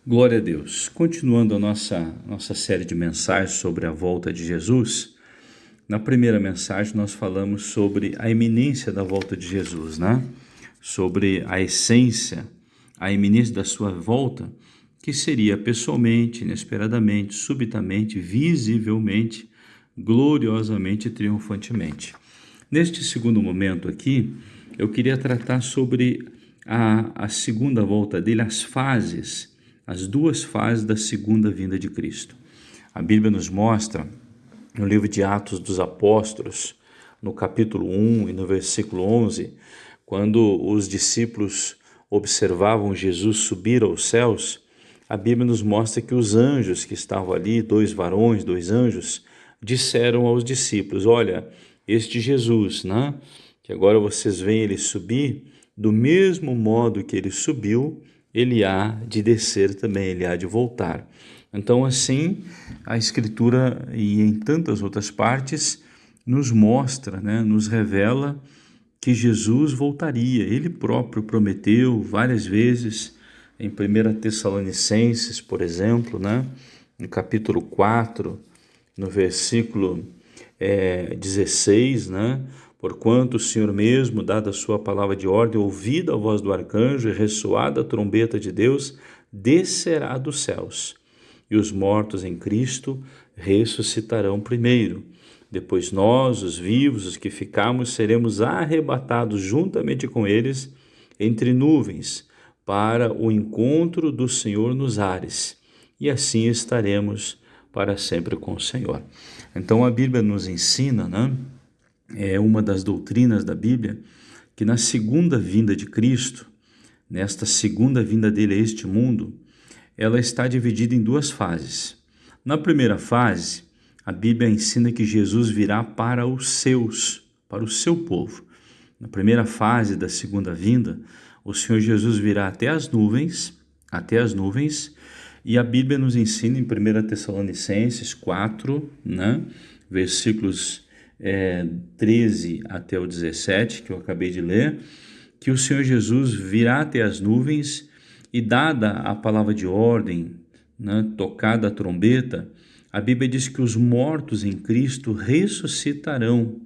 Glória a Deus. Continuando a nossa série de mensagens sobre a volta de Jesus, na primeira mensagem nós falamos sobre a iminência da volta de Jesus, né? Sobre a essência, a iminência da sua volta, que seria pessoalmente, inesperadamente, subitamente, visivelmente, gloriosamente e triunfantemente. Neste segundo momento aqui, eu queria tratar sobre a segunda volta dele, as duas fases da segunda vinda de Cristo. A Bíblia nos mostra, no livro de Atos dos Apóstolos, no capítulo 1 e no versículo 11, quando os discípulos observavam Jesus subir aos céus, a Bíblia nos mostra que os anjos que estavam ali, dois varões, dois anjos, disseram aos discípulos: olha, este Jesus, né, que agora vocês veem ele subir, do mesmo modo que ele subiu, ele há de descer também, ele há de voltar. Então, assim, a Escritura e em tantas outras partes nos mostra, né, nos revela que Jesus voltaria. Ele próprio prometeu várias vezes, em 1 Tessalonicenses, por exemplo, né, no capítulo 4, no versículo 16, né, porquanto o Senhor mesmo, dada a sua palavra de ordem, ouvida a voz do arcanjo e ressoada a trombeta de Deus, descerá dos céus, e os mortos em Cristo ressuscitarão primeiro. Depois nós, os vivos, os que ficarmos, seremos arrebatados juntamente com eles entre nuvens, para o encontro do Senhor nos ares, e assim estaremos para sempre com o Senhor. Então a Bíblia nos ensina, né? É uma das doutrinas da Bíblia, que na segunda vinda de Cristo, nesta segunda vinda dele a este mundo, ela está dividida em duas fases. Na primeira fase, a Bíblia ensina que Jesus virá para os seus, para o seu povo. Na primeira fase da segunda vinda, o Senhor Jesus virá até as nuvens, e a Bíblia nos ensina em 1 Tessalonicenses 4, né, versículos 13 até o 17, que eu acabei de ler, que o Senhor Jesus virá até as nuvens e, dada a palavra de ordem, né, tocada a trombeta, a Bíblia diz que os mortos em Cristo ressuscitarão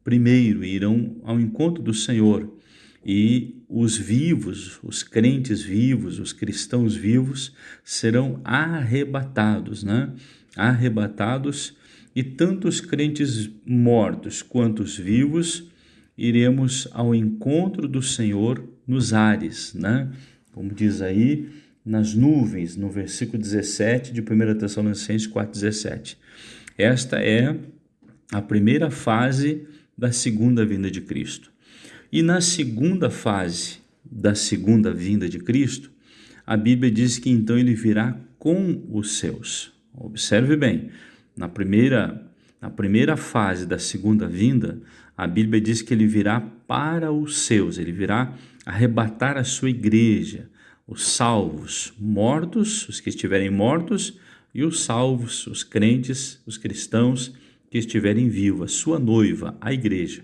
primeiro, irão ao encontro do Senhor, e os vivos, os crentes vivos, os cristãos vivos serão arrebatados, né? Arrebatados, e tanto os crentes mortos quanto os vivos iremos ao encontro do Senhor nos ares, né? Como diz aí, nas nuvens, no versículo 17 de 1 Tessalonicenses 4,17. Esta é a primeira fase da segunda vinda de Cristo. E na segunda fase da segunda vinda de Cristo, a Bíblia diz que então ele virá com os seus. Observe bem, na primeira fase da segunda vinda, a Bíblia diz que ele virá para os seus, ele virá arrebatar a sua igreja, os salvos, mortos, os que estiverem mortos, e os salvos, os crentes, os cristãos que estiverem vivos, a sua noiva, a igreja.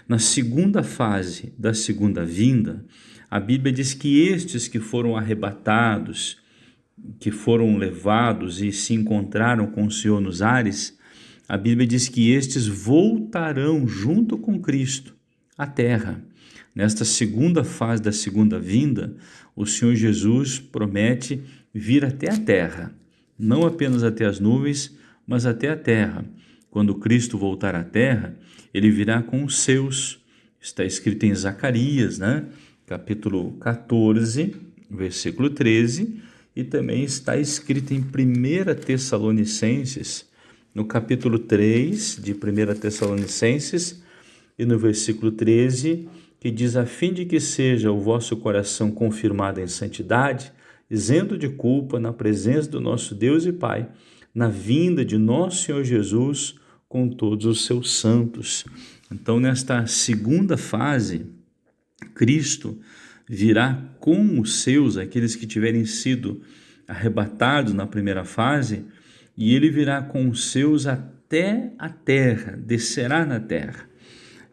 Na segunda fase da segunda vinda, a Bíblia diz que estes que foram arrebatados, que foram levados e se encontraram com o Senhor nos ares, a Bíblia diz que estes voltarão junto com Cristo à terra. Nesta segunda fase da segunda vinda, o Senhor Jesus promete vir até a terra, não apenas até as nuvens, mas até a terra. Quando Cristo voltar à terra, ele virá com os seus. Está escrito em Zacarias, né? Capítulo 14, versículo 13, e também está escrito em 1 Tessalonicenses, no capítulo 3 de 1 Tessalonicenses, e no versículo 13, que diz: a fim de que seja o vosso coração confirmado em santidade, isento de culpa, na presença do nosso Deus e Pai, na vinda de nosso Senhor Jesus com todos os seus santos. Então, nesta segunda fase, Cristo virá com os seus, aqueles que tiverem sido arrebatados na primeira fase, e ele virá com os seus até a terra, descerá na terra.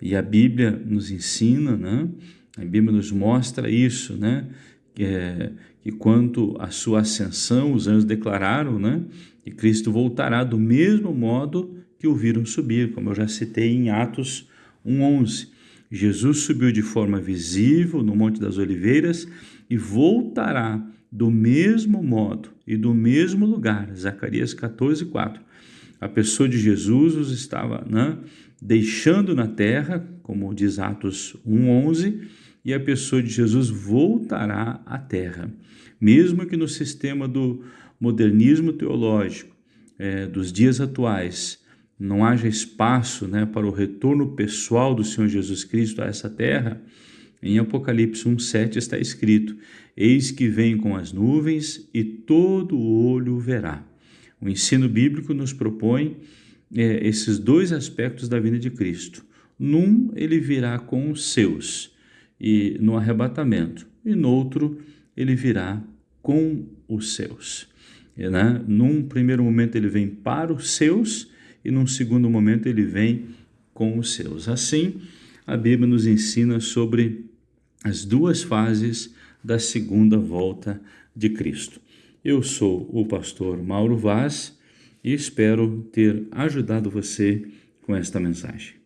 E a Bíblia nos ensina, né? A Bíblia nos mostra isso, né? que quanto à sua ascensão, os anjos declararam, né, que Cristo voltará do mesmo modo que o viram subir, como eu já citei em Atos 1:11. Jesus subiu de forma visível no Monte das Oliveiras e voltará do mesmo modo e do mesmo lugar. Zacarias 14:4. A pessoa de Jesus os estava, né, deixando na terra, como diz Atos 1:11, e a pessoa de Jesus voltará à terra. Mesmo que no sistema do modernismo teológico dos dias atuais não haja espaço, né, para o retorno pessoal do Senhor Jesus Cristo a essa terra, em Apocalipse 1:7 está escrito: eis que vem com as nuvens e todo olho o verá. O ensino bíblico nos propõe esses dois aspectos da vinda de Cristo. Num, ele virá com os seus, e no arrebatamento, e no outro, ele virá com os seus. Né? Num primeiro momento, ele vem para os seus, e num segundo momento, ele vem com os seus. Assim, a Bíblia nos ensina sobre as duas fases da segunda volta de Cristo. Eu sou o pastor Mauro Vaz e espero ter ajudado você com esta mensagem.